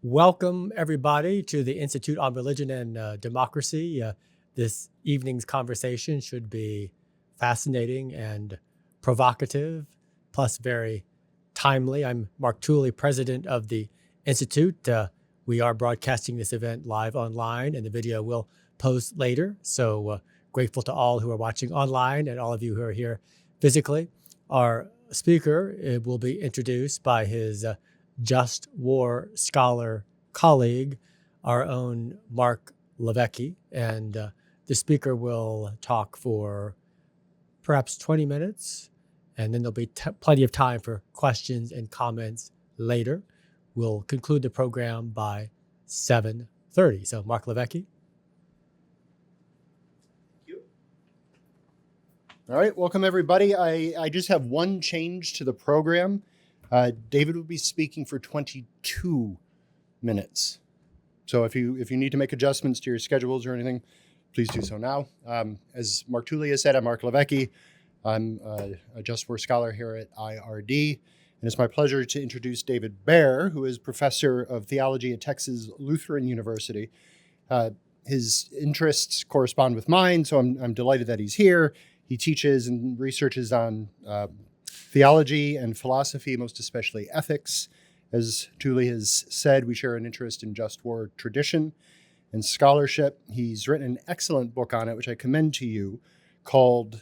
Welcome, everybody, to the Institute on Religion and Democracy. This evening's conversation should be fascinating and provocative, plus very timely. I'm Mark Tooley, president of the Institute. We are broadcasting this event live online, and the video will post later. So grateful to all who are watching online and all of you who are here physically. Our speaker will be introduced by his just war scholar colleague, our own Mark Levecki. And the speaker will talk for perhaps 20 minutes, and then there'll be plenty of time for questions and comments later. We'll conclude the program by 7:30. So Mark Levecki. All right, welcome everybody. I just have one change to the program. David will be speaking for 22 minutes. So if you need to make adjustments to your schedules or anything, please do so now. As Mark Tooley has said, I'm Mark Levecki. I'm a Just War scholar here at IRD. And it's my pleasure to introduce David Baer, who is professor of theology at Texas Lutheran University. His interests correspond with mine, so I'm delighted that he's here. He teaches and researches on theology and philosophy, most especially ethics. As Tooley has said, we share an interest in just war tradition and scholarship. He's written an excellent book on it, which I commend to you, called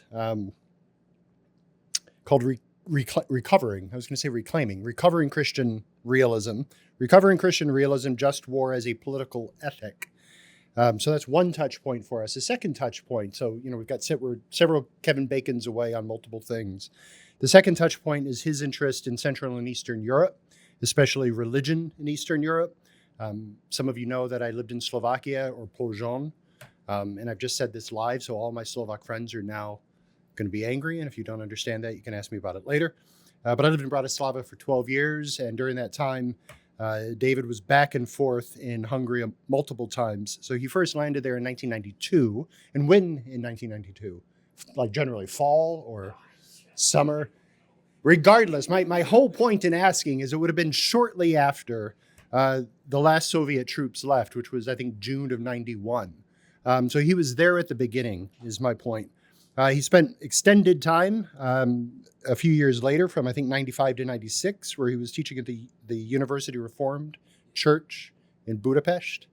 Recovering. I was going to say Reclaiming. Recovering Christian Realism. Recovering Christian Realism, Just War as a Political Ethic. So that's one touch point for us. The second touch point, so we're several Kevin Bacons away on multiple things. The second touch point is his interest in Central and Eastern Europe, especially religion in Eastern Europe. Some of you know that I lived in Slovakia, or Poland, and I've just said this live, so all my Slovak friends are now going to be angry, and if you don't understand that, you can ask me about it later. But I lived in Bratislava for 12 years, and during that time, David was back and forth in Hungary multiple times. So he first landed there in 1992. And when in 1992? Like generally fall or summer? Regardless, my whole point in asking is it would have been shortly after the last Soviet troops left, which was, I think, June of 91. So he was there at the beginning, is my point. He spent extended time a few years later, from I think 95 to 96, where he was teaching at the University Reformed Church in Budapest,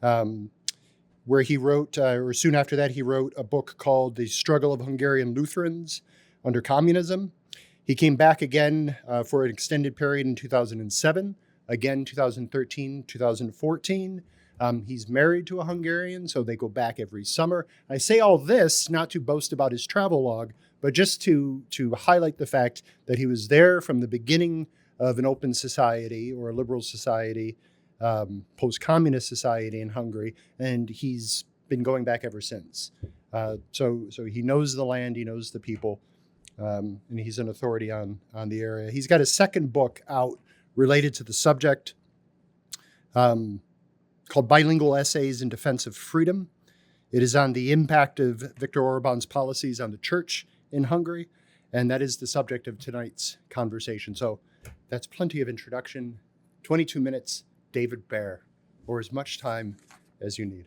where he wrote, or soon after that, he wrote a book called The Struggle of Hungarian Lutherans Under Communism. He came back again for an extended period in 2007, again 2013, 2014. He's married to a Hungarian, so they go back every summer. I say all this not to boast about his travel log, but just to highlight the fact that he was there from the beginning of an open society or a liberal society, post-communist society in Hungary, and he's been going back ever since. So he knows the land, he knows the people, and he's an authority on the area. He's got a second book out related to the subject, called Bilingual Essays in Defense of Freedom. It is on the impact of Viktor Orban's policies on the church in Hungary, and that is the subject of tonight's conversation. So that's plenty of introduction. 22 minutes, David Baer, or as much time as you need.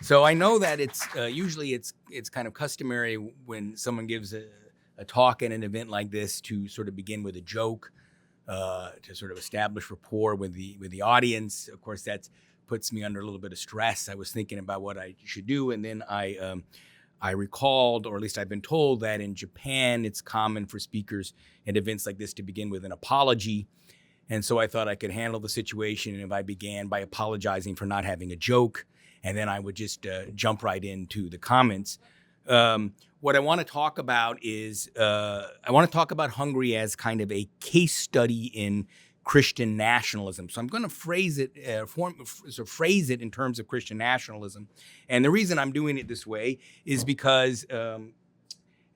So I know that it's usually it's kind of customary when someone gives a talk at an event like this to sort of begin with a joke, to sort of establish rapport with the audience. Of course, that puts me under a little bit of stress. I was thinking about what I should do, and then I recalled, or at least I've been told, that in Japan it's common for speakers at events like this to begin with an apology. And so I thought I could handle the situation if I began by apologizing for not having a joke, and then I would just jump right into the comments. What I want to talk about is I want to talk about Hungary as kind of a case study in Christian nationalism. So I'm going to phrase it in terms of Christian nationalism. And the reason I'm doing it this way is because,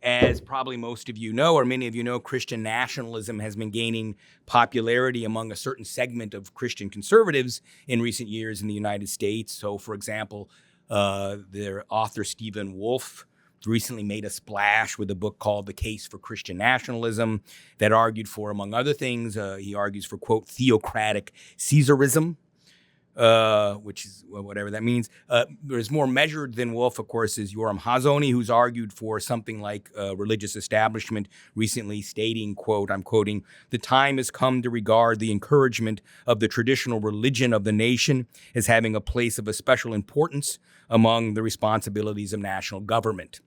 as probably most of you know, or many of you know, Christian nationalism has been gaining popularity among a certain segment of Christian conservatives in recent years in the United States. So, for example, their author Stephen Wolfe recently made a splash with a book called The Case for Christian Nationalism that argued for, among other things, he argues for, quote, theocratic Caesarism, which is whatever that means. There's more measured than Wolf, of course, is Yoram Hazony, who's argued for something like religious establishment, recently stating, quote, I'm quoting, "The time has come to regard the encouragement of the traditional religion of the nation as having a place of a special importance among the responsibilities of national government."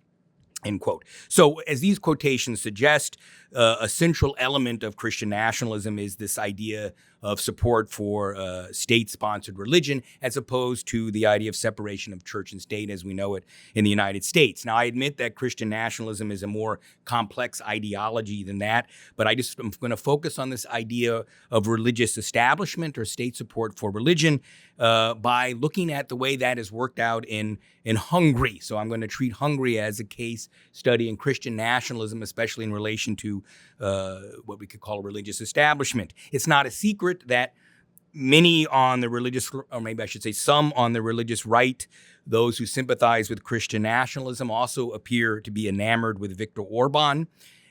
End quote. So as these quotations suggest, a central element of Christian nationalism is this idea of support for state-sponsored religion as opposed to the idea of separation of church and state as we know it in the United States. Now, I admit that Christian nationalism is a more complex ideology than that, but I'm going to focus on this idea of religious establishment or state support for religion by looking at the way that has worked out in Hungary. So I'm going to treat Hungary as a case study in Christian nationalism, especially in relation to what we could call a religious establishment. It's not a secret that many on the religious, or maybe I should say some on the religious right, those who sympathize with Christian nationalism also appear to be enamored with Viktor Orban.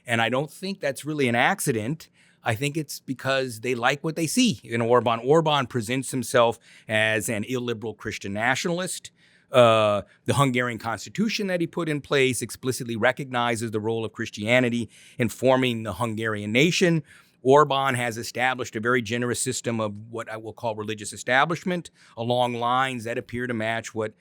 And I don't think that's really an accident. I think it's because they like what they see in Orban. Orban presents himself as an illiberal Christian nationalist. The Hungarian constitution that he put in place explicitly recognizes the role of Christianity in forming the Hungarian nation. Orban has established a very generous system of what I will call religious establishment along lines that appear to match what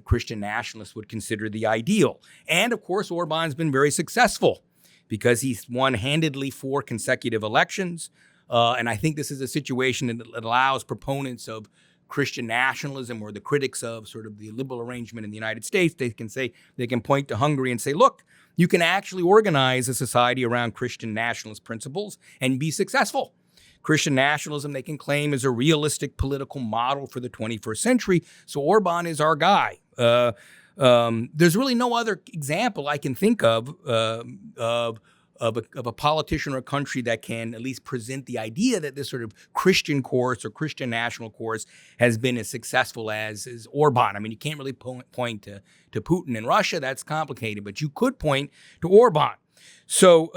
Christian nationalists would consider the ideal. And of course, Orban's been very successful because he's won handedly 4 consecutive elections. And I think this is a situation that allows proponents of Christian nationalism or the critics of sort of the liberal arrangement in the United States, they can point to Hungary and say, look, you can actually organize a society around Christian nationalist principles and be successful. Christian nationalism, they can claim, is a realistic political model for the 21st century. So Orban is our guy. There's really no other example I can think of a politician or a country that can at least present the idea that this sort of Christian course or Christian national course has been as successful as Orban. I mean, you can't really point to Putin in Russia. That's complicated, but you could point to Orban. So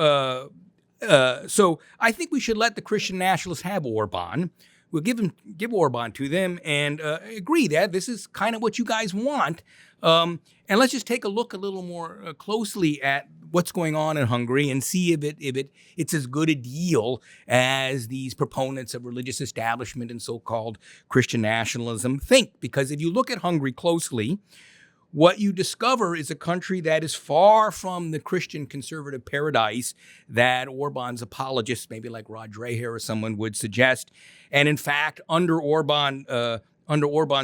I think we should let the Christian nationalists have Orban. We'll give Orban to them and agree that this is kind of what you guys want. And let's just take a look a little more closely at what's going on in Hungary and see if it's as good a deal as these proponents of religious establishment and so-called Christian nationalism think. Because if you look at Hungary closely, what you discover is a country that is far from the Christian conservative paradise that Orban's apologists, maybe like Rod Dreher or someone, would suggest. And in fact, under Orban's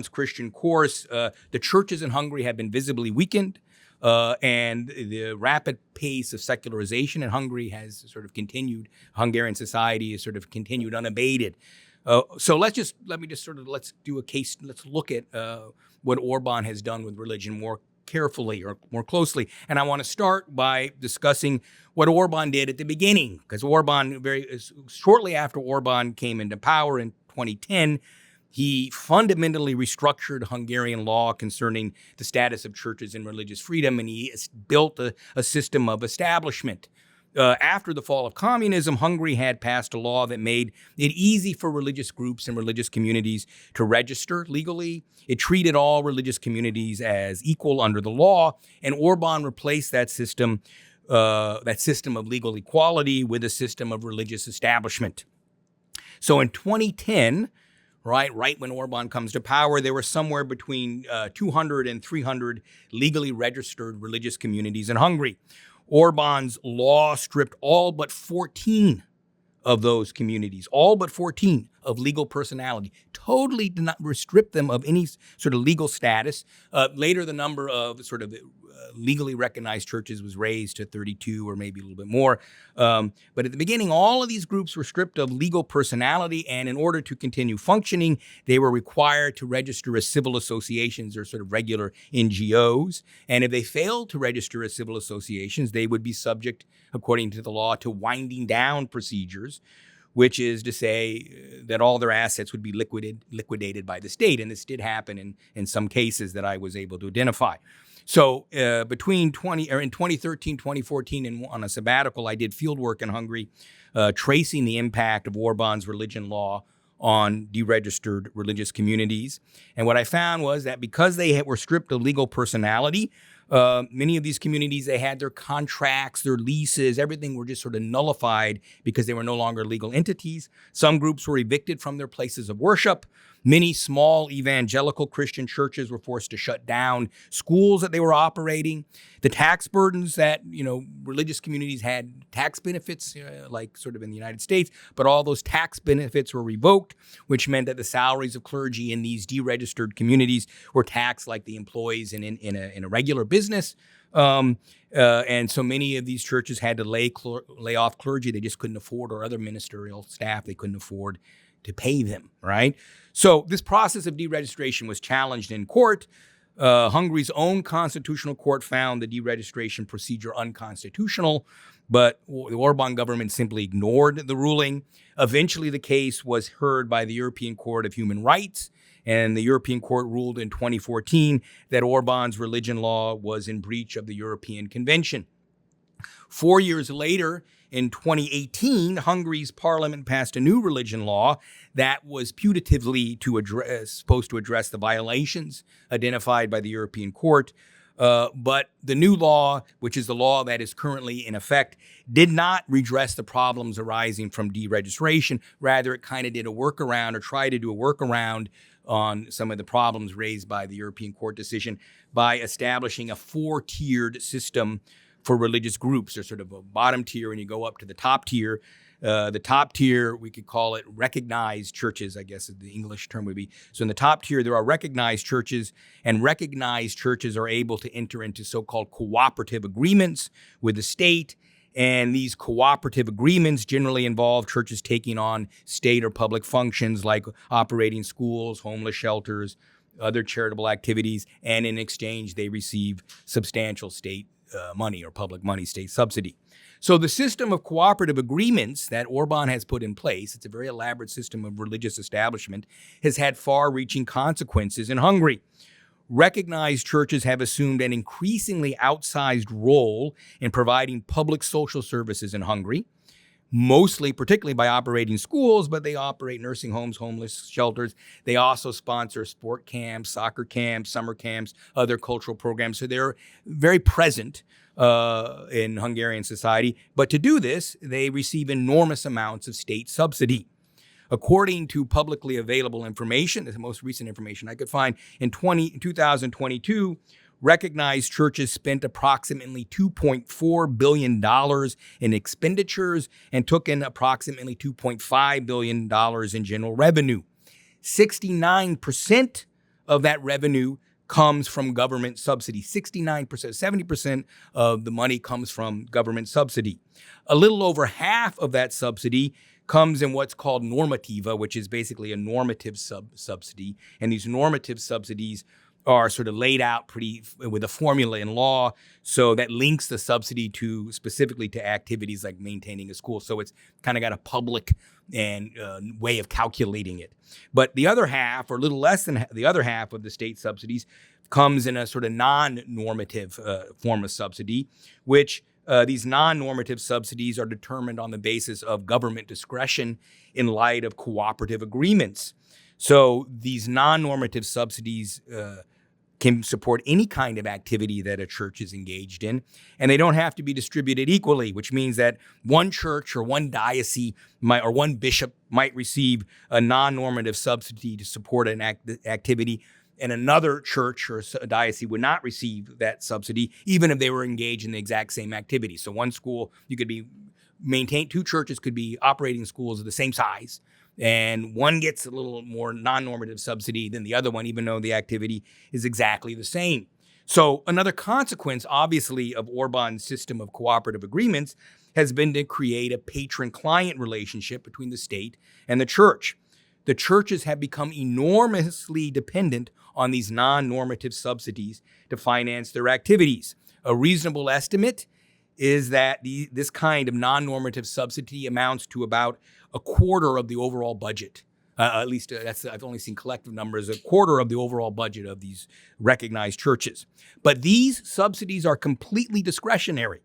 Christian course, the churches in Hungary have been visibly weakened, and the rapid pace of secularization in Hungary has sort of continued. Hungarian society has sort of continued unabated. So let's do a case. Let's look at what Orban has done with religion more carefully or more closely. And I want to start by discussing what Orban did at the beginning, because shortly after Orban came into power in 2010, he fundamentally restructured Hungarian law concerning the status of churches and religious freedom, and he built a system of establishment. After the fall of communism, Hungary had passed a law that made it easy for religious groups and religious communities to register legally. It treated all religious communities as equal under the law, and Orban replaced that system of legal equality with a system of religious establishment. So in 2010, right when Orban comes to power, there were somewhere between 200 and 300 legally registered religious communities in Hungary. Orban's law stripped all but 14 of those communities, all but 14 of legal personality, totally did not strip them of any sort of legal status. Later, the number of sort of legally recognized churches was raised to 32 or maybe a little bit more. But at the beginning, all of these groups were stripped of legal personality, and in order to continue functioning, they were required to register as civil associations or sort of regular NGOs. And if they failed to register as civil associations, they would be subject, according to the law, to winding down procedures, which is to say that all their assets would be liquidated by the state. And this did happen in some cases that I was able to identify. So in 2013, 2014, and on a sabbatical, I did field work in Hungary, tracing the impact of Orban's religion law on deregistered religious communities. And what I found was that because they were stripped of legal personality, many of these communities, they had their contracts, their leases, everything were just sort of nullified because they were no longer legal entities. Some groups were evicted from their places of worship. Many small evangelical Christian churches were forced to shut down schools that they were operating. The tax burdens that, religious communities had tax benefits, like sort of in the United States, but all those tax benefits were revoked, which meant that the salaries of clergy in these deregistered communities were taxed like the employees in a regular business. And so many of these churches had to lay off clergy they just couldn't afford, or other ministerial staff they couldn't afford to pay them, right? So this process of deregistration was challenged in court. Hungary's own constitutional court found the deregistration procedure unconstitutional, but the Orban government simply ignored the ruling. Eventually, the case was heard by the European Court of Human Rights, and the European Court ruled in 2014 that Orban's religion law was in breach of the European Convention. 4 years later, in 2018, Hungary's parliament passed a new religion law that was putatively supposed to address the violations identified by the European Court. But the new law, which is the law that is currently in effect, did not redress the problems arising from deregistration. Rather, it kind of did a workaround, or tried to do a workaround on some of the problems raised by the European Court decision by establishing a 4-tiered system for religious groups. There's sort of a bottom tier, and you go up to the top tier. The top tier, we could call it recognized churches, I guess the English term would be. So in the top tier, there are recognized churches, and recognized churches are able to enter into so-called cooperative agreements with the state. And these cooperative agreements generally involve churches taking on state or public functions like operating schools, homeless shelters, other charitable activities, and in exchange, they receive substantial state money, or public money, state subsidy. So the system of cooperative agreements that Orban has put in place, it's a very elaborate system of religious establishment, has had far-reaching consequences in Hungary. Recognized churches have assumed an increasingly outsized role in providing public social services in Hungary, particularly by operating schools, but they operate nursing homes, homeless shelters. They also sponsor sport camps, soccer camps, summer camps, other cultural programs. So they're very present in Hungarian society. But to do this, they receive enormous amounts of state subsidy. According to publicly available information, the most recent information I could find, in 2022, recognized churches spent approximately $2.4 billion in expenditures and took in approximately $2.5 billion in general revenue. 69% of that revenue comes from government subsidy. 69%, 70% of the money comes from government subsidy. A little over half of that subsidy comes in what's called normativa, which is basically a normative subsidy. And these normative subsidies are sort of laid out with a formula in law, so that links the subsidy specifically to activities like maintaining a school. So it's kind of got a public and way of calculating it. But the other half, or a little less than the other half of the state subsidies, comes in a sort of non-normative form of subsidy, which these non-normative subsidies are determined on the basis of government discretion in light of cooperative agreements. So these non-normative subsidies can support any kind of activity that a church is engaged in, and they don't have to be distributed equally, which means that one church or one diocese or one bishop might receive a non-normative subsidy to support an activity, and another church or a diocese would not receive that subsidy, even if they were engaged in the exact same activity. So one school, two churches could be operating schools of the same size, and one gets a little more non-normative subsidy than the other one, even though the activity is exactly the same. So another consequence, obviously, of Orban's system of cooperative agreements has been to create a patron-client relationship between the state and the church. The churches have become enormously dependent on these non-normative subsidies to finance their activities. A reasonable estimate is that this kind of non-normative subsidy amounts to about a quarter of the overall budget. At least I've only seen collective numbers, a quarter of the overall budget of these recognized churches. But these subsidies are completely discretionary.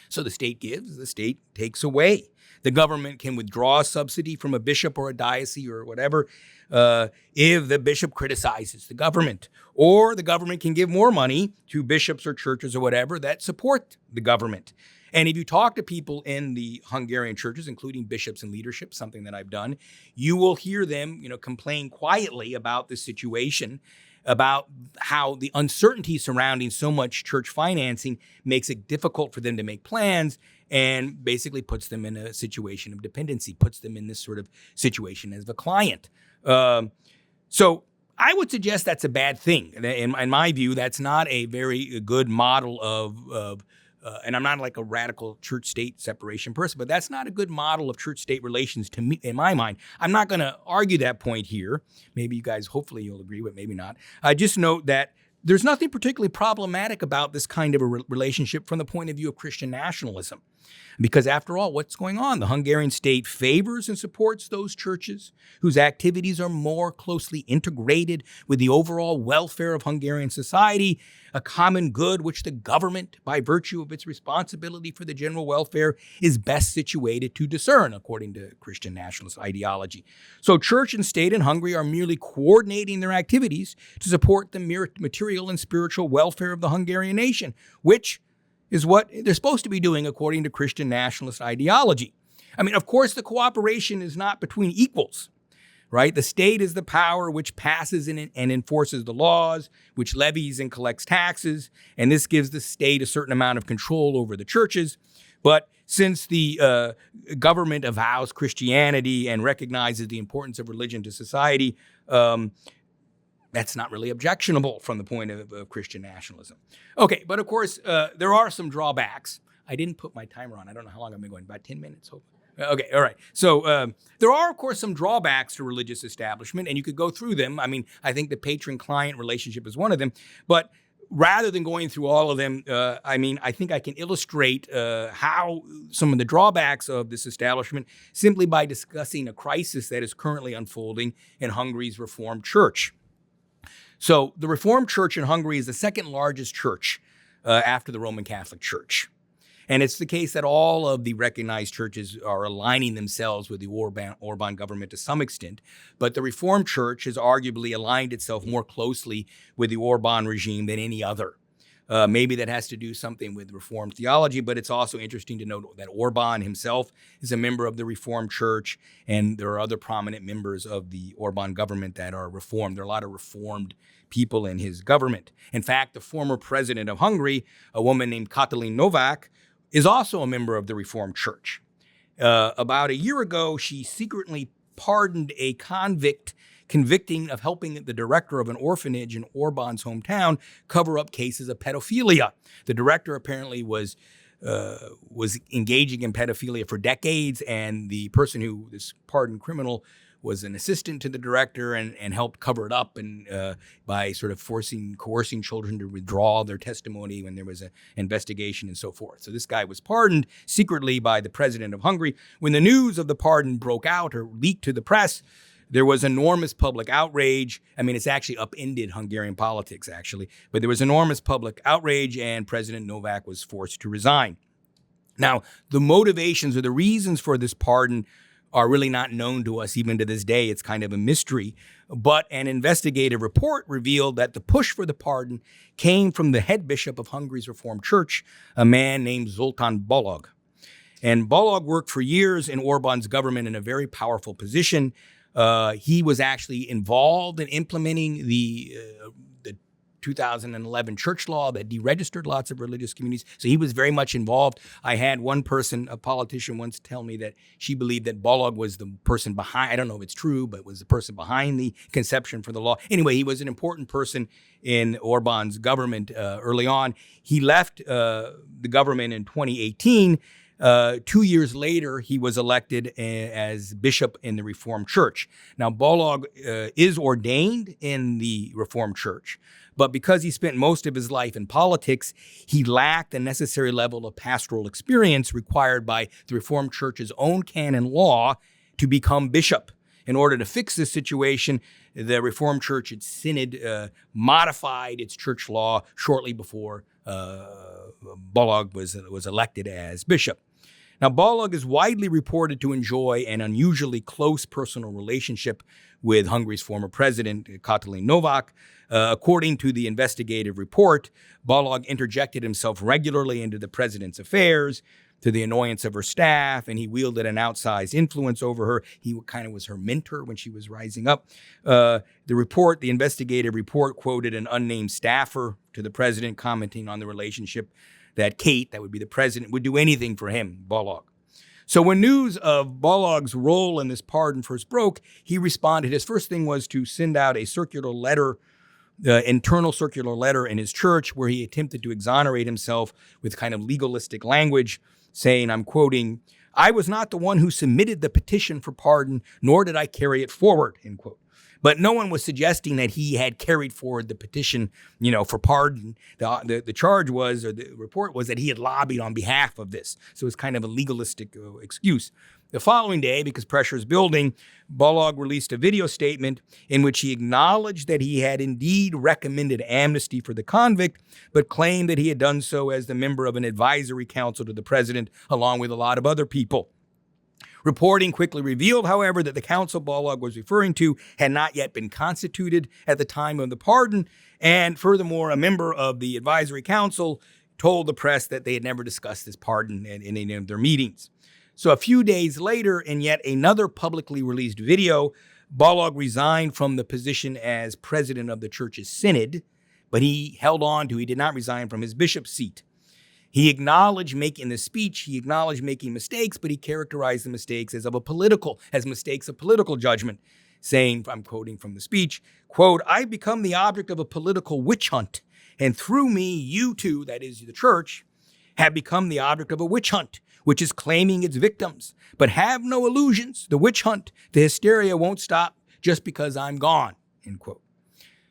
So the state gives, the state takes away. The government can withdraw a subsidy from a bishop or a diocese or whatever if the bishop criticizes the government. Or the government can give more money to bishops or churches or whatever that support the government. And if you talk to people in the Hungarian churches, including bishops and leadership, something that I've done, you will hear them, complain quietly about the situation, about how the uncertainty surrounding so much church financing makes it difficult for them to make plans and basically puts them in a situation of dependency, puts them in this sort of situation as a client. So I would suggest that's a bad thing. In my view, that's not a very good model of and I'm not like a radical church-state separation person, but that's not a good model of church-state relations to me, in my mind. I'm not going to argue that point here. Maybe you guys, hopefully you'll agree, but maybe not. I just note that there's nothing particularly problematic about this kind of a relationship from the point of view of Christian nationalism. Because after all, what's going on? The Hungarian state favors and supports those churches whose activities are more closely integrated with the overall welfare of Hungarian society, a common good which the government, by virtue of its responsibility for the general welfare, is best situated to discern, according to Christian nationalist ideology. So church and state in Hungary are merely coordinating their activities to support the material and spiritual welfare of the Hungarian nation, which is what they're supposed to be doing according to Christian nationalist ideology. I mean, of course, the cooperation is not between equals, right? The state is the power which passes and enforces the laws, which levies and collects taxes, and this gives the state a certain amount of control over the churches. But since the government avows Christianity and recognizes the importance of religion to society, that's not really objectionable from the point of Christian nationalism. Okay, but of course, there are some drawbacks. I didn't put my timer on. I don't know how long I've been going, about 10 minutes, hopefully. Okay, all right. So there are, of course, some drawbacks to religious establishment, and you could go through them. I mean, I think the patron-client relationship is one of them. But rather than going through all of them, I think I can illustrate how some of the drawbacks of this establishment simply by discussing a crisis that is currently unfolding in Hungary's Reformed Church. So the Reformed Church in Hungary is the second largest church after the Roman Catholic Church. And it's the case that all of the recognized churches are aligning themselves with the Orban government to some extent. But the Reformed Church has arguably aligned itself more closely with the Orban regime than any other. Maybe that has to do something with Reformed theology, but it's also interesting to note that Orban himself is a member of the Reformed Church, and there are other prominent members of the Orban government that are Reformed. There are a lot of Reformed people in his government. In fact, the former president of Hungary, a woman named Katalin Novak, is also a member of the Reformed Church. About a year ago, she secretly pardoned a convicting of helping the director of an orphanage in Orban's hometown cover up cases of pedophilia. The director apparently was engaging in pedophilia for decades, and the person who, this pardoned criminal, was an assistant to the director and helped cover it up and by sort of coercing children to withdraw their testimony when there was an investigation and so forth. So this guy was pardoned secretly by the president of Hungary. When the news of the pardon broke out or leaked to the press, there was enormous public outrage. I mean, it's actually upended Hungarian politics, actually. But there was enormous public outrage, and President Novak was forced to resign. Now, the motivations or the reasons for this pardon are really not known to us even to this day. It's kind of a mystery. But an investigative report revealed that the push for the pardon came from the head bishop of Hungary's Reformed Church, a man named Zoltán Balog. And Balog worked for years in Orban's government in a very powerful position. He was actually involved in implementing the 2011 church law that deregistered lots of religious communities. So he was very much involved. I had one person, a politician, once tell me that she believed that Balog was the person behind, I don't know if it's true, but was the person behind the conception for the law. Anyway, he was an important person in Orban's government early on. He left the government in 2018. 2 years later, he was elected as bishop in the Reformed Church. Now, Balog is ordained in the Reformed Church, But because he spent most of his life in politics, he lacked the necessary level of pastoral experience required by the Reformed Church's own canon law to become bishop. In order to fix this situation, the Reformed Church, its synod, modified its church law shortly before Balog was elected as bishop. Now, Balog is widely reported to enjoy an unusually close personal relationship with Hungary's former president, Katalin Novak. According to the investigative report, Balog interjected himself regularly into the president's affairs, to the annoyance of her staff, and he wielded an outsized influence over her. He kind of was her mentor when she was rising up. The investigative report, quoted an unnamed staffer to the president commenting on the relationship that Kate, that would be the president, would do anything for him, Balog. So when news of Balog's role in this pardon first broke, he responded. His first thing was to send out a circular letter, internal circular letter in his church, where he attempted to exonerate himself with kind of legalistic language, saying, I'm quoting, "I was not the one who submitted the petition for pardon, nor did I carry it forward," end quote. But no one was suggesting that he had carried forward the petition, for pardon. The charge was, or the report was, that he had lobbied on behalf of this. So it's kind of a legalistic excuse. The following day, because pressure is building, Balog released a video statement in which he acknowledged that he had indeed recommended amnesty for the convict, but claimed that he had done so as the member of an advisory council to the president, along with a lot of other people. Reporting quickly revealed, however, that the council Balog was referring to had not yet been constituted at the time of the pardon, and furthermore, a member of the advisory council told the press that they had never discussed this pardon in any of their meetings. So a few days later, in yet another publicly released video, Balog resigned from the position as president of the church's synod, but he did not resign from his bishop's seat. He acknowledged making mistakes, but he characterized the mistakes as mistakes of political judgment, saying, I'm quoting from the speech, quote, "I've become the object of a political witch hunt, and through me, you too," that is the church, "have become the object of a witch hunt, which is claiming its victims. But have no illusions. The witch hunt, the hysteria won't stop just because I'm gone," end quote.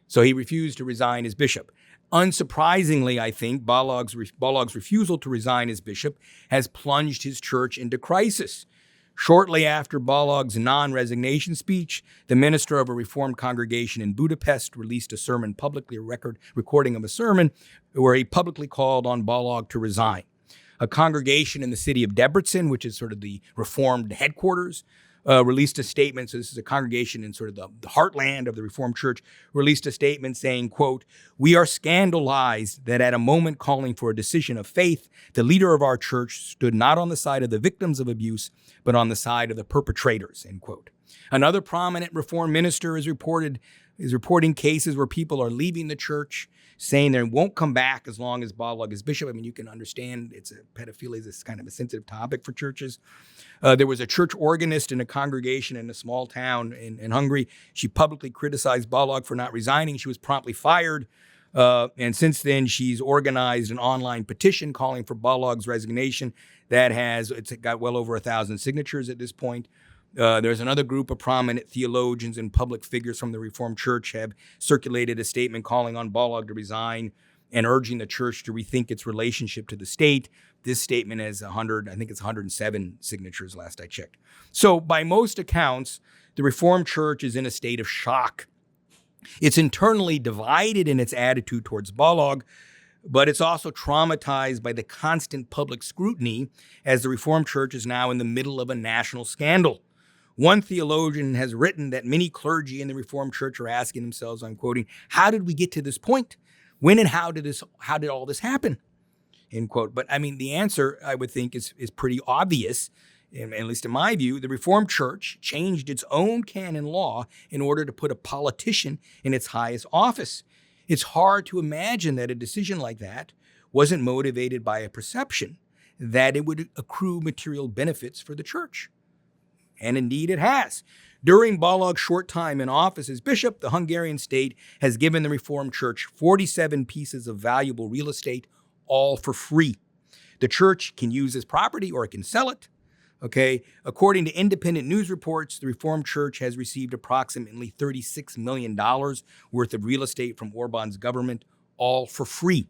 So he refused to resign as bishop. Unsurprisingly, I think, Balog's refusal to resign as bishop has plunged his church into crisis. Shortly after Balog's non-resignation speech, the minister of a Reformed congregation in Budapest released a sermon publicly, recording of a sermon where he publicly called on Balog to resign. A congregation in the city of Debrecen, which is sort of the Reformed headquarters, released a statement. So this is a congregation in sort of the heartland of the Reformed Church, released a statement saying, quote, "We are scandalized that at a moment calling for a decision of faith, the leader of our church stood not on the side of the victims of abuse, but on the side of the perpetrators," end quote. Another prominent Reformed minister is reporting cases where people are leaving the church, saying they won't come back as long as Balog is bishop. I mean, you can understand pedophilia is kind of a sensitive topic for churches. There was a church organist in a congregation in a small town in Hungary. She publicly criticized Balog for not resigning. She was promptly fired. And since then, she's organized an online petition calling for Balog's resignation it's got well over 1,000 signatures at this point. There's another group of prominent theologians and public figures from the Reformed Church have circulated a statement calling on Balog to resign and urging the church to rethink its relationship to the state. This statement has 107 signatures last I checked. So by most accounts, the Reformed Church is in a state of shock. It's internally divided in its attitude towards Balog, but it's also traumatized by the constant public scrutiny as the Reformed Church is now in the middle of a national scandal. One theologian has written that many clergy in the Reformed Church are asking themselves, I'm quoting, "How did we get to this point? When and how did all this happen?" End quote. But I mean, the answer, I would think, is pretty obvious. At least in my view, the Reformed Church changed its own canon law in order to put a politician in its highest office. It's hard to imagine that a decision like that wasn't motivated by a perception that it would accrue material benefits for the church. And indeed it has. During Balog's short time in office as bishop, the Hungarian state has given the Reformed Church 47 pieces of valuable real estate, all for free. The church can use this property or it can sell it. Okay, according to independent news reports, the Reformed Church has received approximately $36 million worth of real estate from Orban's government, all for free.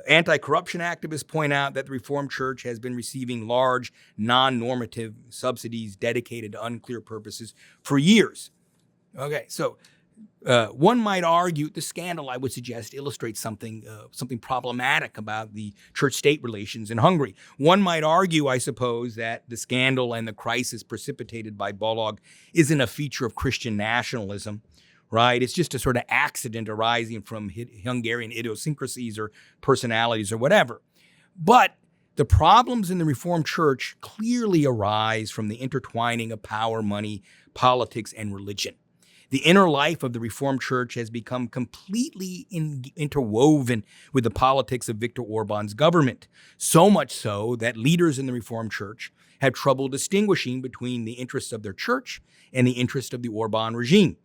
Anti-corruption activists point out that the Reformed Church has been receiving large, non-normative subsidies dedicated to unclear purposes for years. Okay, so one might argue the scandal, I would suggest, illustrates something problematic about the church-state relations in Hungary. One might argue, I suppose, that the scandal and the crisis precipitated by Balog isn't a feature of Christian nationalism, right? It's just a sort of accident arising from Hungarian idiosyncrasies or personalities or whatever. But the problems in the Reformed Church clearly arise from the intertwining of power, money, politics, and religion. The inner life of the Reformed Church has become completely interwoven with the politics of Viktor Orban's government, so much so that leaders in the Reformed Church have trouble distinguishing between the interests of their church and the interest of the Orban regime.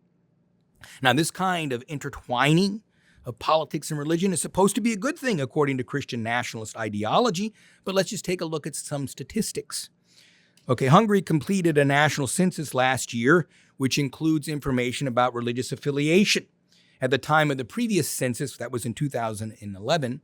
Now, this kind of intertwining of politics and religion is supposed to be a good thing according to Christian nationalist ideology, but let's just take a look at some statistics. Okay, Hungary completed a national census last year, which includes information about religious affiliation. At the time of the previous census, that was in 2011,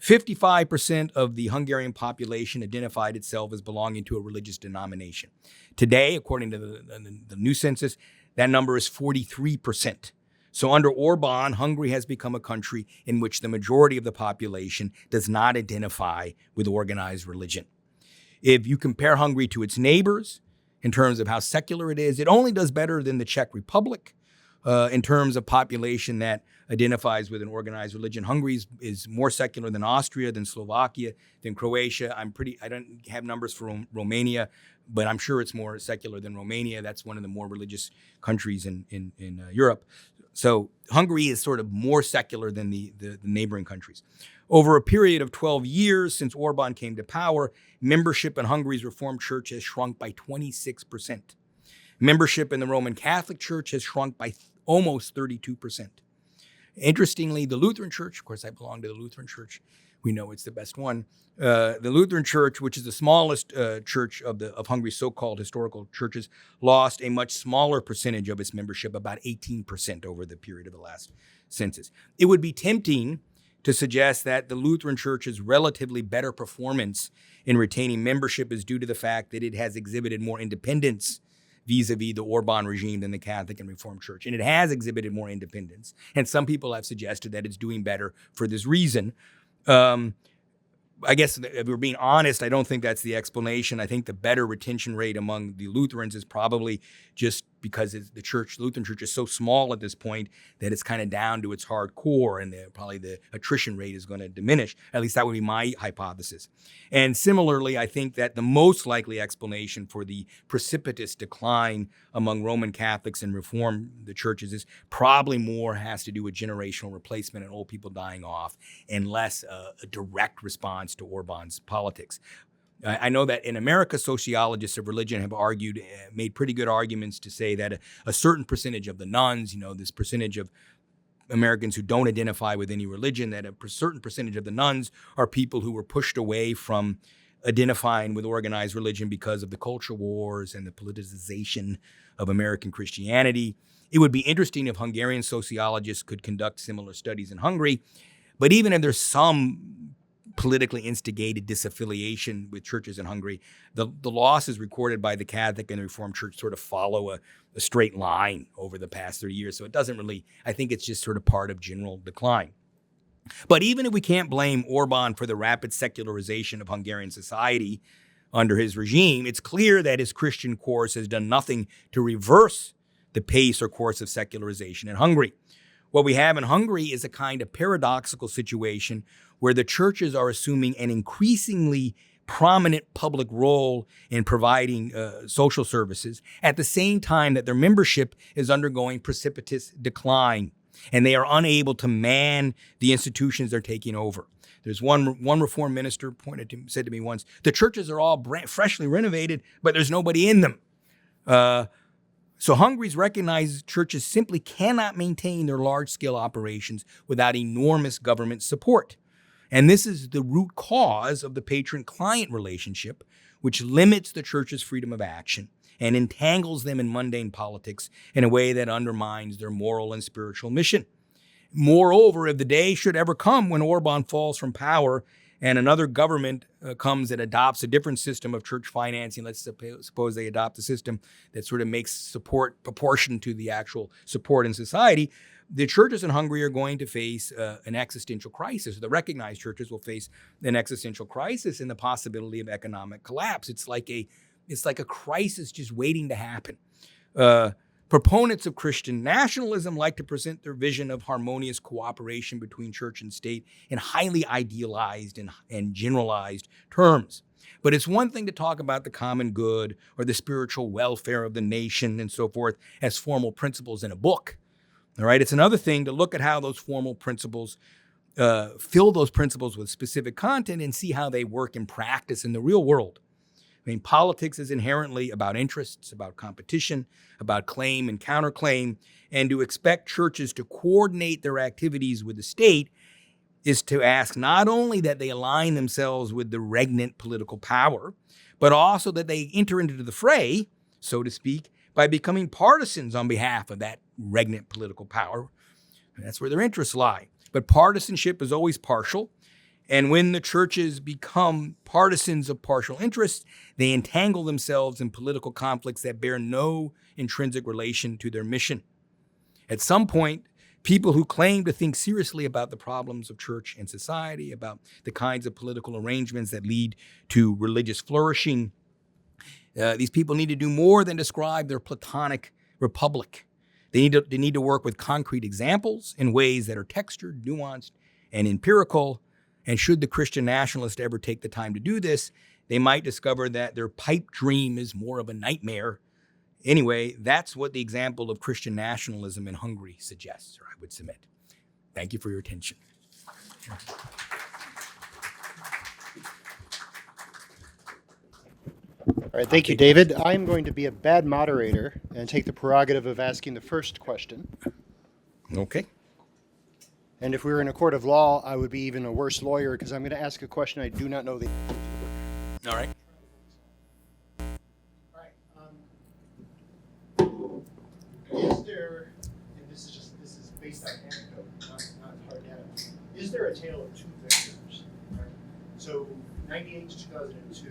55% of the Hungarian population identified itself as belonging to a religious denomination. Today, according to the new census, that number is 43%. So under Orban, Hungary has become a country in which the majority of the population does not identify with organized religion. If you compare Hungary to its neighbors, in terms of how secular it is, it only does better than the Czech Republic in terms of population that identifies with an organized religion. Hungary is more secular than Austria, than Slovakia, than Croatia. I don't have numbers for Romania, but I'm sure it's more secular than Romania. That's one of the more religious countries in Europe. So Hungary is sort of more secular than the neighboring countries. Over a period of 12 years since Orban came to power, membership in Hungary's Reformed Church has shrunk by 26%. Membership in the Roman Catholic Church has shrunk by almost 32%. Interestingly, the Lutheran Church, of course I belong to the Lutheran Church, we know it's the best one. The Lutheran Church, which is the smallest church of Hungary's so-called historical churches, lost a much smaller percentage of its membership, about 18% over the period of the last census. It would be tempting to suggest that the Lutheran Church's relatively better performance in retaining membership is due to the fact that it has exhibited more independence vis-a-vis the Orban regime than the Catholic and Reformed Church. And it has exhibited more independence. And some people have suggested that it's doing better for this reason. I guess if we're being honest, I don't think that's the explanation. I think the better retention rate among the Lutherans is probably just because the Lutheran Church is so small at this point that it's kind of down to its hardcore, and probably the attrition rate is going to diminish. At least that would be my hypothesis. And similarly, I think that the most likely explanation for the precipitous decline among Roman Catholics and the churches is probably more has to do with generational replacement and old people dying off, and less a direct response to Orban's politics. I know that in America, sociologists of religion have made pretty good arguments to say that a certain percentage of the nuns, this percentage of Americans who don't identify with any religion, that a certain percentage of the nuns are people who were pushed away from identifying with organized religion because of the culture wars and the politicization of American Christianity. It would be interesting if Hungarian sociologists could conduct similar studies in Hungary, but even if there's some politically instigated disaffiliation with churches in Hungary, the losses recorded by the Catholic and the Reformed Church sort of follow a straight line over the past 30 years. So it doesn't really, I think it's just sort of part of general decline. But even if we can't blame Orban for the rapid secularization of Hungarian society under his regime, it's clear that his Christian course has done nothing to reverse the pace or course of secularization in Hungary. What we have in Hungary is a kind of paradoxical situation where the churches are assuming an increasingly prominent public role in providing social services at the same time that their membership is undergoing precipitous decline, and they are unable to man the institutions they're taking over. There's one Reformed minister said to me once, the churches are all freshly renovated, but there's nobody in them. So Hungary's recognized churches simply cannot maintain their large-scale operations without enormous government support. And this is the root cause of the patron-client relationship, which limits the church's freedom of action and entangles them in mundane politics in a way that undermines their moral and spiritual mission. Moreover, if the day should ever come when Orban falls from power and another government comes that adopts a different system of church financing, let's suppose they adopt a system that sort of makes support proportion to the actual support in society, the churches in Hungary are going to face an existential crisis. The recognized churches will face an existential crisis and the possibility of economic collapse. It's like a crisis just waiting to happen. Proponents of Christian nationalism like to present their vision of harmonious cooperation between church and state in highly idealized and generalized terms. But it's one thing to talk about the common good or the spiritual welfare of the nation and so forth as formal principles in a book. All right, it's another thing to look at how those formal principles fill those principles with specific content and see how they work in practice in the real world. I mean, politics is inherently about interests, about competition, about claim and counterclaim, and to expect churches to coordinate their activities with the state is to ask not only that they align themselves with the regnant political power, but also that they enter into the fray, so to speak, by becoming partisans on behalf of that regnant political power. And that's where their interests lie. But partisanship is always partial. And when the churches become partisans of partial interests, they entangle themselves in political conflicts that bear no intrinsic relation to their mission. At some point, people who claim to think seriously about the problems of church and society, about the kinds of political arrangements that lead to religious flourishing, these people need to do more than describe their Platonic republic. They need to work with concrete examples in ways that are textured, nuanced, and empirical. And should the Christian nationalist ever take the time to do this, they might discover that their pipe dream is more of a nightmare. Anyway, that's what the example of Christian nationalism in Hungary suggests, or I would submit. Thank you for your attention. All right, thank you, David. I'm going to be a bad moderator and take the prerogative of asking the first question. Okay. And if we were in a court of law, I would be even a worse lawyer because I'm going to ask a question I do not know the answer to. All right. Is there, and this is based on anecdote, not hard data, is there a tale of two Viktors? Right? So, 98 to 2002,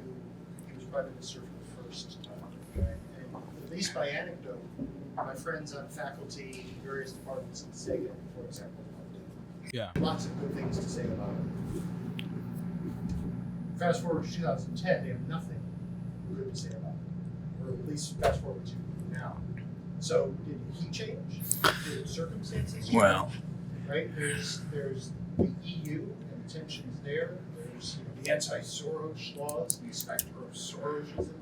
he was prime minister for the first time. Right? And at least by anecdote, my friends on faculty in various departments in SEGA, for example, Yeah. lots of good things to say about it. Fast forward to 2010, they have nothing good to say about it, or at least fast forward to now. So did he change? Did circumstances change? Well, right. There's the EU and the tensions there. There's the anti-Soros laws, the specter of Sorosism.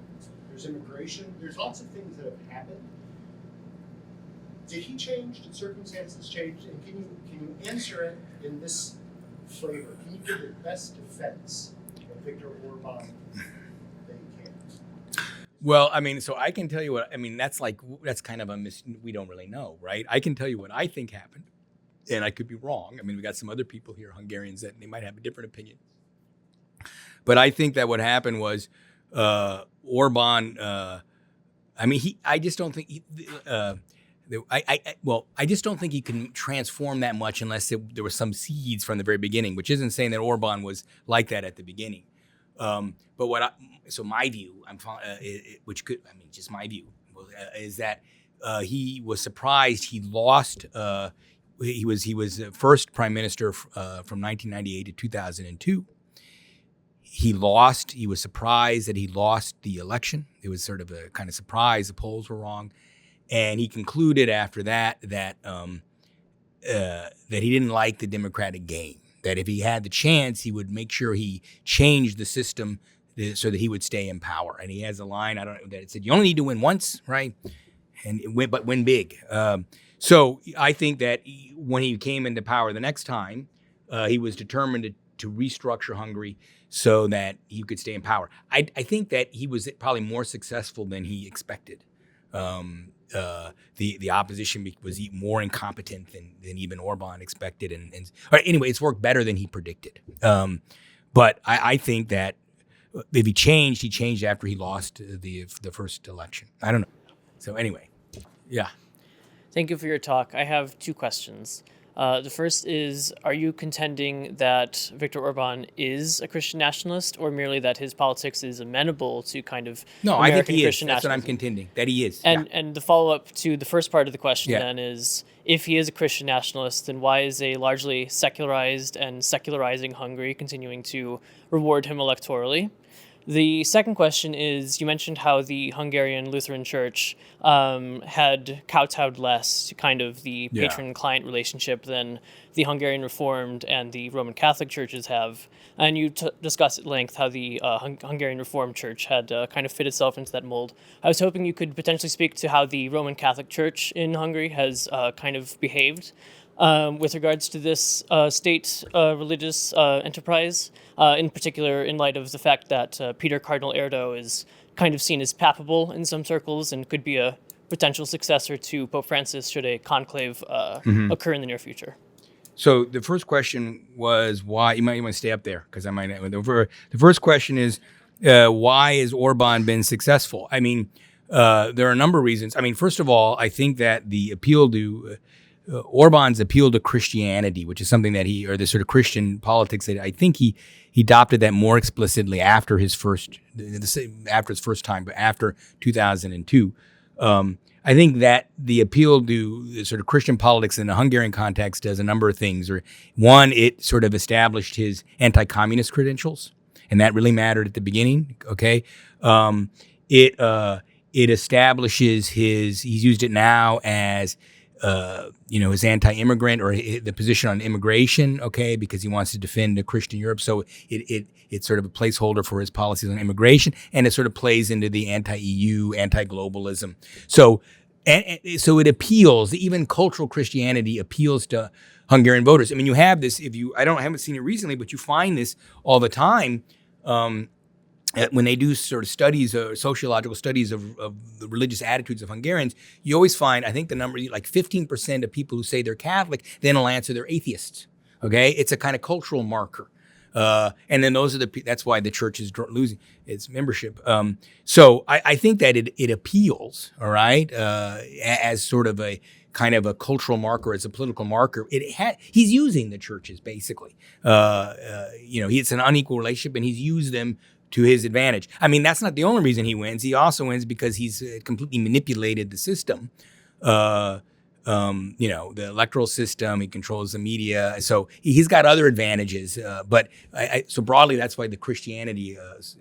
There's immigration. There's lots of things that have happened. Did he change? Did circumstances change? And can you answer it in this flavor? Can you give the best defense of Viktor Orban that you can? well, I mean, so I can tell you what, I mean, that's kind of we don't really know, right? I can tell you what I think happened, and I could be wrong. I mean, we got some other people here, Hungarians, that they might have a different opinion. But I think that what happened was Orban, I just don't think I just don't think he can transform that much unless there were some seeds from the very beginning, which isn't saying that Orban was like that at the beginning. But my view, just my view, is that he was surprised he lost. He was first prime minister from 1998 to 2002. He lost. He was surprised that he lost the election. It was sort of a kind of surprise. The polls were wrong. And he concluded after that that he didn't like the Democratic game. That if he had the chance, he would make sure he changed the system so that he would stay in power. And he has a line that said, "You only need to win once, right? But win big." So I think that when he came into power the next time, he was determined to restructure Hungary so that he could stay in power. I think that he was probably more successful than he expected. the opposition was more incompetent than even Orban expected, and or anyway, it's worked better than he predicted. But I think that if he changed after he lost the first election. I don't know. So anyway, yeah. Thank you for your talk. I have two questions. The first is, are you contending that Viktor Orban is a Christian nationalist, or merely that his politics is amenable to kind of No, American I think he is. Christian That's what I'm nationalism? contending, that he is. And the follow-up to the first part of the question Yeah. then is, if he is a Christian nationalist, then why is a largely secularized and secularizing Hungary continuing to reward him electorally? The second question is, you mentioned how the Hungarian Lutheran Church had kowtowed less to kind of the Yeah. patron-client relationship than the Hungarian Reformed and the Roman Catholic churches have. And you discussed at length how the Hungarian Reformed Church had kind of fit itself into that mold. I was hoping you could potentially speak to how the Roman Catholic Church in Hungary has kind of behaved with regards to this state religious enterprise, in particular in light of the fact that Peter Cardinal Erdo is kind of seen as papable in some circles and could be a potential successor to Pope Francis should a conclave occur in the near future. So the first question was why. You might want to stay up there because I might. The first question is why has Orban been successful? I mean, there are a number of reasons. I mean, first of all, I think that the appeal to Orban's appeal to Christianity, which is something that the sort of Christian politics that I think he adopted that more explicitly after his first time, but after 2002. I think that the appeal to the sort of Christian politics in the Hungarian context does a number of things. One, it sort of established his anti-communist credentials, and that really mattered at the beginning. Okay, it establishes he's used it now as his anti-immigrant or the position on immigration, okay, because he wants to defend a Christian Europe. So it's sort of a placeholder for his policies on immigration, and it sort of plays into the anti-EU, anti-globalism. So it appeals, even cultural Christianity appeals to Hungarian voters. I mean, you have this, haven't seen it recently, but you find this all the time. When they do sort of studies, sociological studies of the religious attitudes of Hungarians, you always find, I think the number, like 15% of people who say they're Catholic, then will answer they're atheists. Okay, it's a kind of cultural marker, and then that's why the church is losing its membership. So I think that it appeals, all right, as sort of a kind of a cultural marker, as a political marker. He's using the churches basically. It's an unequal relationship, and he's used them to his advantage. I mean, that's not the only reason he wins. He also wins because he's completely manipulated the system. The electoral system. He controls the media. So he's got other advantages. But so broadly, that's why the Christianity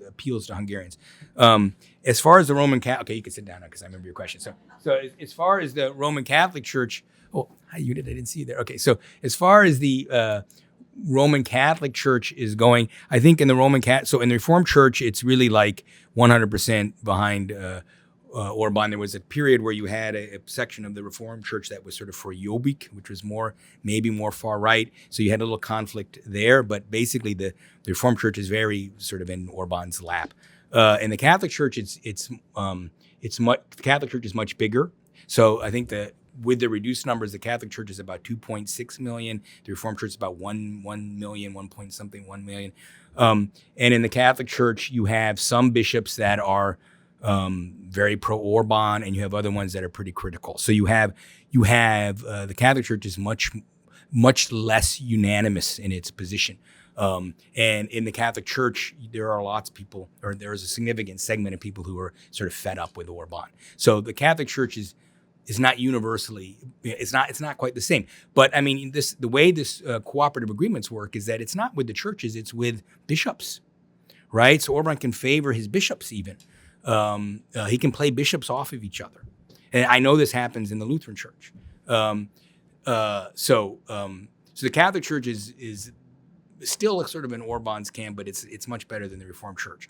appeals to Hungarians. As far as the Roman Catholic, okay, you can sit down now because I remember your question. So as far as the Roman Catholic Church, hi, you did. I didn't see you there. Okay, so as far as the Roman Catholic Church is going, I think in the in the Reformed Church, it's really like 100% behind Orban. There was a period where you had a section of the Reformed Church that was sort of for Jobbik, which was maybe more far right. So you had a little conflict there, but basically the Reformed Church is very sort of in Orban's lap. In the Catholic Church, the Catholic Church is much bigger. So I think that with the reduced numbers, the Catholic Church is about 2.6 million. The Reformed Church is about 1 million, 1 point something, 1 million. And in the Catholic Church, you have some bishops that are very pro-Orban, and you have other ones that are pretty critical. So you have the Catholic Church is much less unanimous in its position. And in the Catholic Church, there are lots of people, or there is a significant segment of people who are sort of fed up with Orban. So the Catholic Church is not universally, it's not quite the same. But I mean, the way this cooperative agreements work is that it's not with the churches, it's with bishops, right? So Orban can favor his bishops even. He can play bishops off of each other. And I know this happens in the Lutheran Church. So the Catholic Church is still sort of in Orban's camp, but it's much better than the Reformed Church.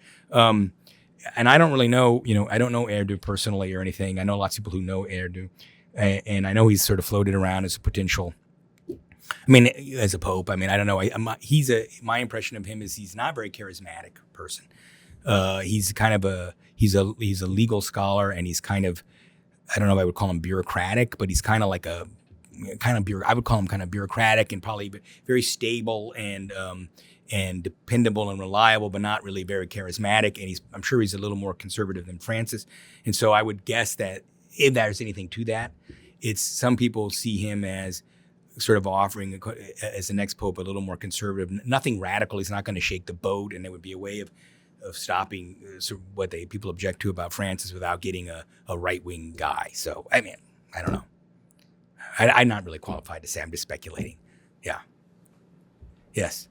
And I don't really know, I don't know Erdo personally or anything. I know lots of people who know Erdo, and I know he's sort of floated around as a potential, as a pope. I mean, I don't know. My impression of him is he's not a very charismatic person. He's kind of he's a legal scholar, and he's kind of, I don't know if I would call him bureaucratic, but he's kind of like I would call him kind of bureaucratic and probably very stable and dependable and reliable, but not really very charismatic. And I'm sure he's a little more conservative than Francis. And so I would guess that if there's anything to that, it's some people see him as sort of offering as the next pope a little more conservative, nothing radical. He's not going to shake the boat, and it would be a way of stopping sort of what people object to about Francis without getting a right-wing guy. So, I mean, I don't know. I'm not really qualified to say. I'm just speculating. Yeah. Yes.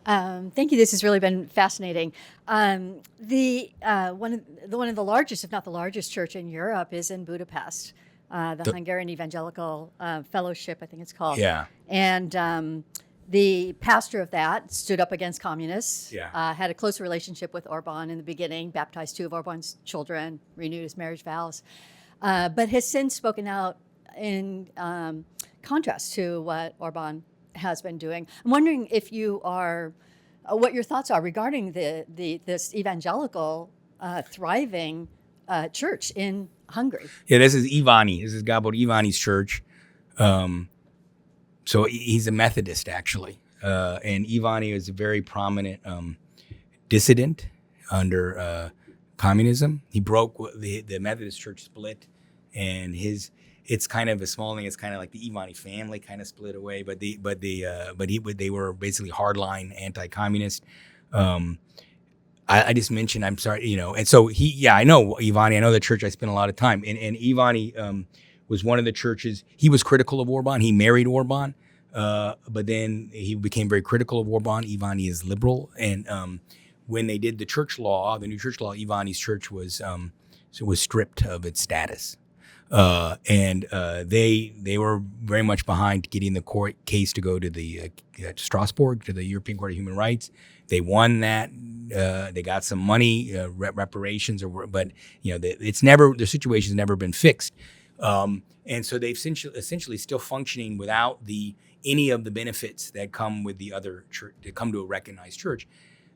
Thank you. This has really been fascinating. One of the largest, if not the largest, church in Europe is in Budapest, the Hungarian Evangelical Fellowship, I think it's called. Yeah. And the pastor of that stood up against communists. Yeah. Had a close relationship with Orban in the beginning. Baptized 2 of Orban's children. Renewed his marriage vows. But has since spoken out in contrast to what Orban has been doing. I'm wondering if you are, what your thoughts are regarding this evangelical thriving church in Hungary. Yeah, this is Ivani. This is Gábor Ivani's church. So he's a Methodist, actually. And Ivani is a very prominent dissident under communism. He broke the Methodist church split, and it's kind of a small thing. It's kind of like the Ivani family kind of split away, but they were basically hardline anti-communist. I just mentioned, I'm sorry, and so I know Ivani. I know the church. I spent a lot of time, and Ivani was one of the churches. He was critical of Orban. He married Orban, but then he became very critical of Orban. Ivani is liberal, and when they did the church law, the new church law, Ivani's church was stripped of its status. And they were very much behind getting the court case to go to the Strasbourg, to the European Court of Human Rights. They won that. They got some money, reparations, but the situation's never been fixed. And so they've essentially still functioning without any of the benefits that come with the other church, that come to a recognized church.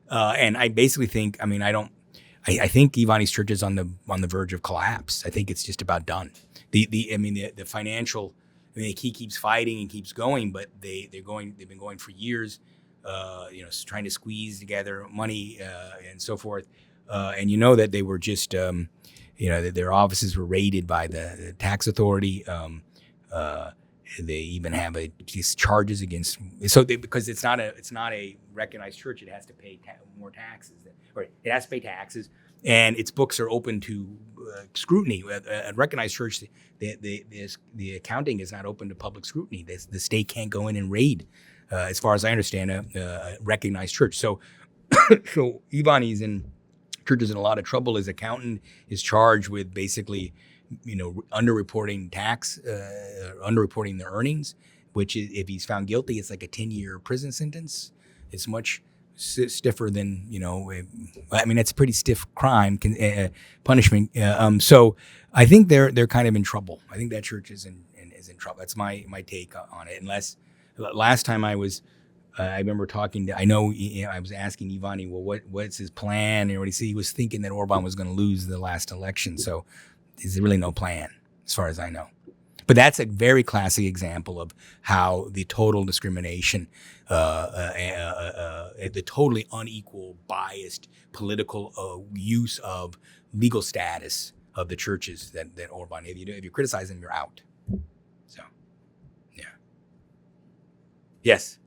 And I basically think, I think Ivani's church is on the verge of collapse. I think it's just about done. The financial, he keeps fighting and keeps going, but they've been going for years, trying to squeeze together money and so forth. And that they were just, that their offices were raided by the tax authority. They even have these charges against, because it's not a recognized church. It has to pay more taxes, or it has to pay taxes, and its books are open to scrutiny. A recognized church, the accounting is not open to public scrutiny. The state can't go in and raid, as far as I understand, a recognized church. So Ivani's church is in a lot of trouble. His accountant is charged with basically, underreporting underreporting the earnings, which is, if he's found guilty, it's like a 10-year prison sentence. It's much stiffer than, it's a pretty stiff crime, punishment. So I think they're kind of in trouble. I think that church is in trouble. That's my take on it. Unless last time I remember talking to, I was asking Ivani, well, what's his plan? And he was thinking that Orban was going to lose the last election. So there's really no plan, as far as I know. But that's a very classic example of how the total discrimination, the totally unequal, biased political use of legal status of the churches that Orban. If you criticize them, you're out. So, yeah. Yes.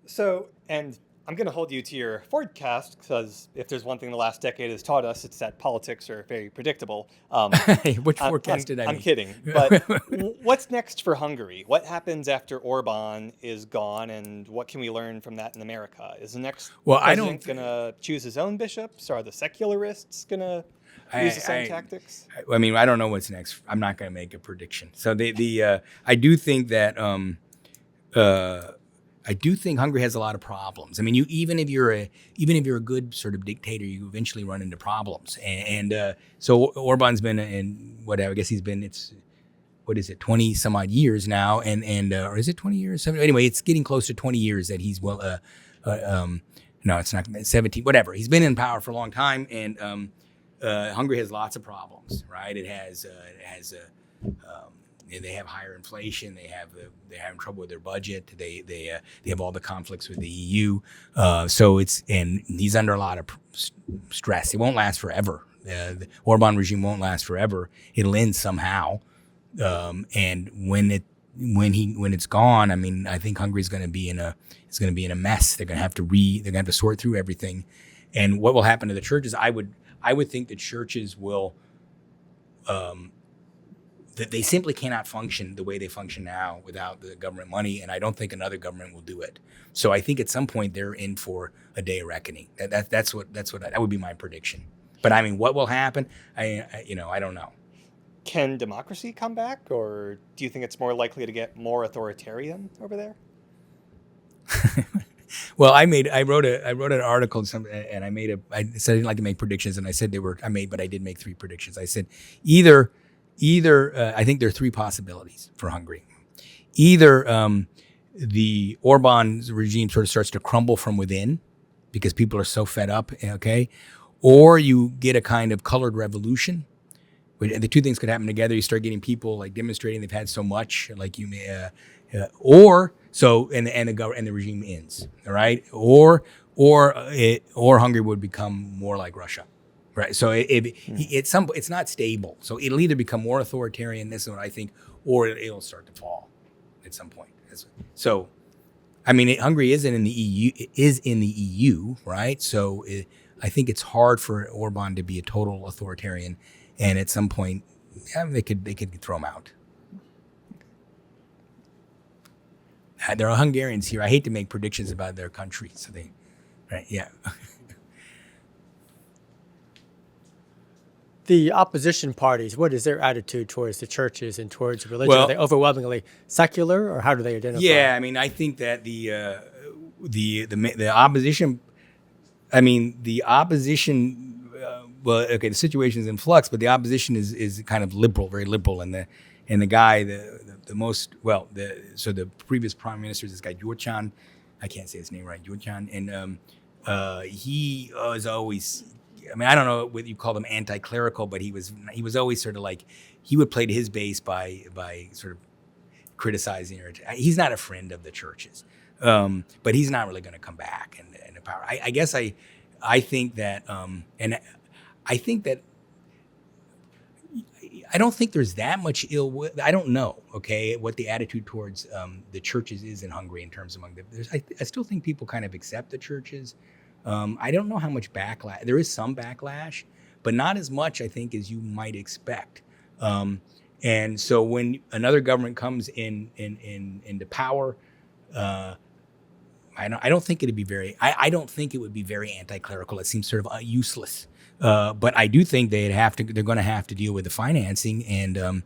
So, and I'm going to hold you to your forecast, because if there's one thing the last decade has taught us, it's that politics are very predictable. Which forecast did I mean? I'm kidding. But what's next for Hungary? What happens after Orban is gone, and what can we learn from that in America? Is the next president going to choose his own bishops? Are the secularists going to use the same tactics? I don't know what's next. I'm not going to make a prediction. So I do think that I do think Hungary has a lot of problems. Even if you're a good sort of dictator, you eventually run into problems. And so Orban's been, and whatever, I guess he's been, what is it, 20 some odd years now, and or is it 20 years? Anyway, it's getting close to 20 years that he's no, it's not 17, whatever. He's been in power for a long time, and Hungary has lots of problems, right? They have higher inflation. They're having trouble with their budget. They have all the conflicts with the EU. And he's under a lot of stress. It won't last forever. The Orban regime won't last forever. It'll end somehow. And when it's gone, I mean, I think Hungary's going to be in a mess. They're going to have to sort through everything. And what will happen to the churches? I would think that churches will, that they simply cannot function the way they function now without the government money, and I don't think another government will do it. So I think at some point they're in for a day of reckoning. That would be my prediction. But I mean, what will happen? I don't know. Can democracy come back, or do you think it's more likely to get more authoritarian over there? Well, I wrote an article and I said I didn't like to make predictions, and I said but I did make 3 predictions. I said either I think there are 3 possibilities for Hungary. Either the Orban regime sort of starts to crumble from within because people are so fed up, okay, or you get a kind of colored revolution. The 2 things could happen together. You start getting people like demonstrating they've had so much, like you may, or the regime ends, all right, or Hungary would become more like Russia, right? So it's not stable. So it'll either become more authoritarian, this is what I think, or it'll start to fall at some point. So, I mean, Hungary is in the EU, right? So I think it's hard for Orban to be a total authoritarian. And at some point, they could throw him out. There are Hungarians here. I hate to make predictions about their country, so right? Yeah. The opposition parties, what is their attitude towards the churches and towards religion? Well, are they overwhelmingly secular, or how do they identify? Yeah, I mean, I think that the opposition. I mean, the opposition. Well, okay, the situation is in flux, but the opposition is kind of liberal, very liberal, and the guy, the previous prime minister is this guy Gyurcsány, I can't say his name right, Gyurcsány, and he was always, I mean, I don't know what you call him, anti-clerical, but he was always sort of like, he would play to his base by sort of criticizing, or he's not a friend of the churches, but he's not really going to come back in power. I guess I think that I think that I don't think there's that much ill will. I don't know, okay, what the attitude towards the churches is in Hungary in terms among them. I still think people kind of accept the churches. I don't know how much backlash. There is some backlash, but not as much, I think, as you might expect. And so when another government comes into power, I don't think it'd be very. I don't think it would be very anti-clerical. It seems sort of useless. But I do think they're going to have to deal with the financing, and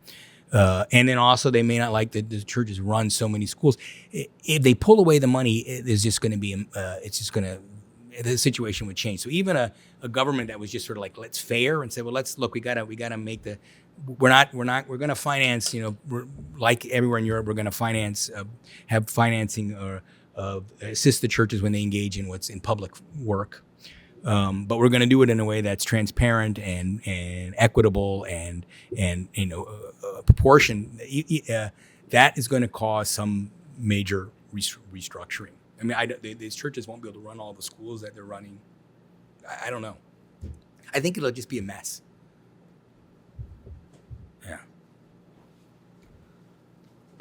then also they may not like that the churches run so many schools. If they pull away the money, there's just going to be the situation would change. So even a government that was just sort of like, let's fair and say, well, we gotta make we're going to finance, like everywhere in Europe, we're going to have financing or assist the churches when they engage in what's in public work. But we're going to do it in a way that's transparent and equitable and proportion. That is going to cause some major restructuring. I mean, these churches won't be able to run all the schools that they're running. I don't know. I think it'll just be a mess. Yeah.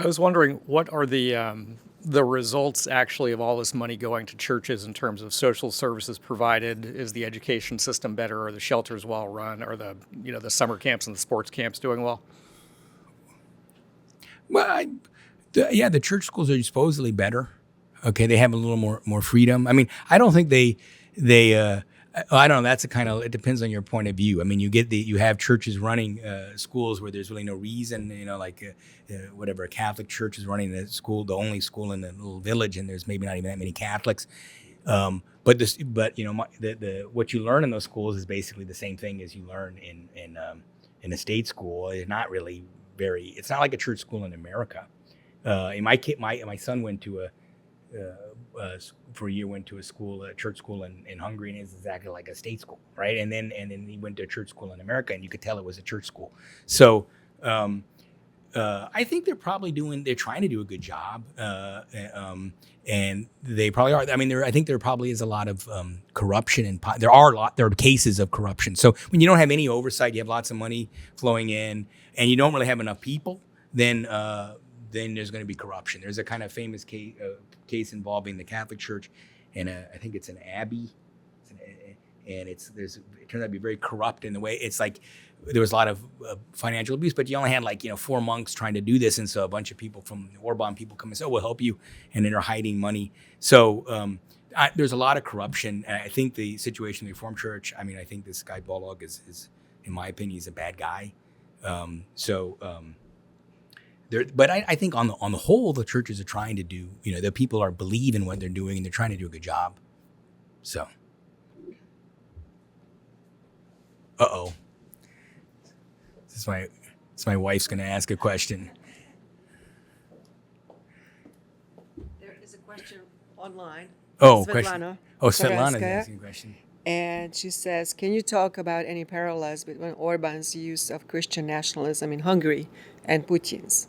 I was wondering, what are the results actually of all this money going to churches in terms of social services provided? Is the education system better? Are the shelters well run? Are the summer camps and the sports camps doing well? Well, the church schools are supposedly better. Okay, they have a little more freedom. I mean, I don't think they I don't know. That's it depends on your point of view. I mean, you have churches running schools where there's really no reason, whatever, a Catholic church is running the school, the only school in the little village, and there's maybe not even that many Catholics. But what you learn in those schools is basically the same thing as you learn in a state school. It's not really it's not like a church school in America. In my son went to for a year went to a church school in Hungary, and it's exactly like a state school, right? And then he went to a church school in America, and you could tell it was a church school. So I think they're trying to do a good job, and they probably are. I mean, I think there probably is a lot of corruption, and there are cases of corruption. So when you don't have any oversight, you have lots of money flowing in, and you don't really have enough people, then there's going to be corruption. There's a kind of famous case involving the Catholic Church, and I think it's an abbey, and it turns out to be very corrupt in the way. It's like there was a lot of financial abuse, but you only had 4 monks trying to do this, and so a bunch of people from the Orban people come and say, "Oh, we'll help you," and then they're hiding money. So there's a lot of corruption, and I think the situation in the Reformed Church. I mean, I think this guy Bolog is in my opinion, he's a bad guy. But I think on the whole, the churches are trying to do, the people believe in what they're doing, and they're trying to do a good job. So, my wife's going to ask a question. There is a question online. Oh, Svetlana. question. Oh, Svetlana's Kovalskaya. asking a question. And she says, can you talk about any parallels between Orban's use of Christian nationalism in Hungary and Putin's?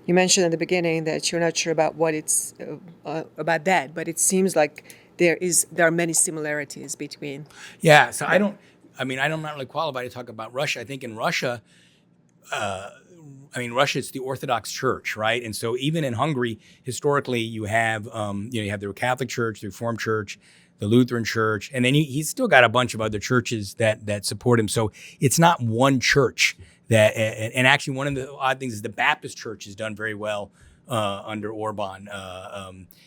You mentioned at the beginning that you're not sure about what it's about that, but it seems like there are many similarities between. Yeah, so I'm not really qualified to talk about Russia. I think in Russia, Russia is the Orthodox Church, right? And so even in Hungary, historically, you have you have the Catholic Church, the Reformed Church, the Lutheran Church, and then he's still got a bunch of other churches that support him. So it's not one church. And actually, one of the odd things is the Baptist Church has done very well under Orban.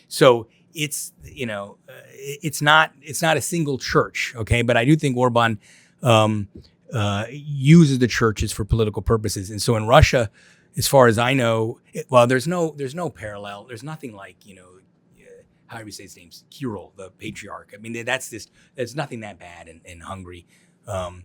So it's it's not a single church, okay? But I do think Orban uses the churches for political purposes. And so in Russia, as far as I know, there's no parallel. There's nothing like how do we say his name? Kirill, the patriarch. I mean, there's nothing that bad in Hungary, I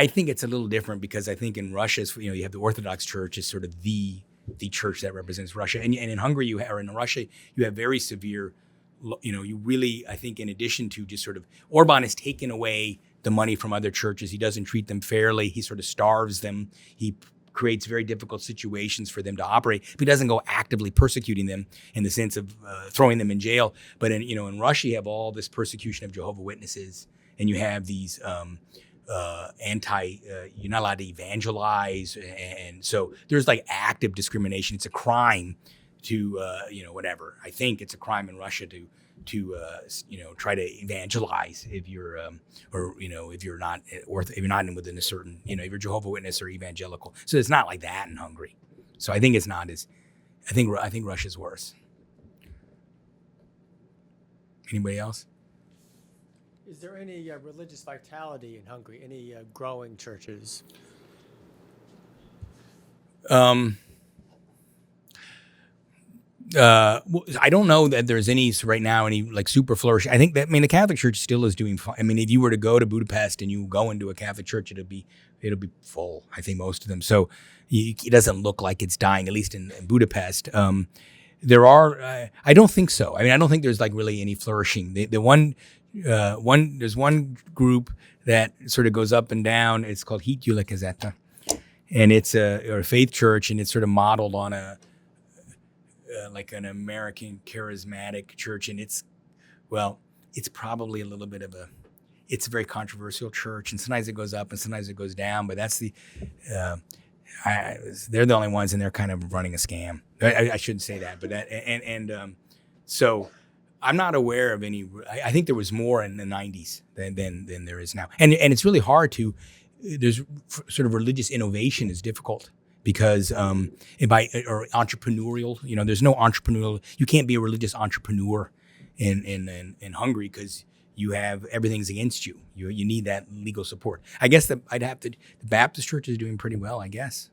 think it's a little different because I think in Russia, you have the Orthodox Church is sort of the church that represents Russia, and in Hungary in Russia you have very severe, you really, I think, in addition to just sort of Orban has taken away the money from other churches. He doesn't treat them fairly. He sort of starves them. He creates very difficult situations for them to operate. But he doesn't go actively persecuting them in the sense of throwing them in jail. But in Russia, you have all this persecution of Jehovah's Witnesses, and you have these you're not allowed to evangelize, and so there's active discrimination. It's a crime to whatever. I think it's a crime in Russia to try to evangelize if you're if you're not within a certain if you're Jehovah's Witness or evangelical. So it's not like that in Hungary. So I think it's not as I think Russia's worse. Anybody else? Is there any religious vitality in Hungary? Any growing churches? I don't know that there's any right now, any super flourishing. I think that the Catholic Church still is doing fine. If you were to go to Budapest and you go into a Catholic church, it'll be full. I think most of them. So it doesn't look like it's dying, at least in Budapest. There are. I don't think so. I don't think there's really any flourishing. There's one group that sort of goes up and down. It's called Hitgyülekezete, and it's a faith church, and it's sort of modeled on an American charismatic church, and it's probably a little bit of it's a very controversial church, and sometimes it goes up and sometimes it goes down, but that's they're the only ones, and they're kind of running a scam. I shouldn't say that, but so I'm not aware of any. I think there was more in the 90s than there is now, and it's really hard to. There's sort of religious innovation is difficult. Because or entrepreneurial, there's no entrepreneurial. You can't be a religious entrepreneur in Hungary because you have everything's against you. You need that legal support. I guess the Baptist Church is doing pretty well, I guess,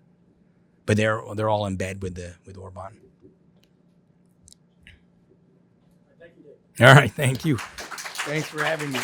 but they're all in bed with Orban. Thank you, Dave. All right, thank you. Thanks for having me.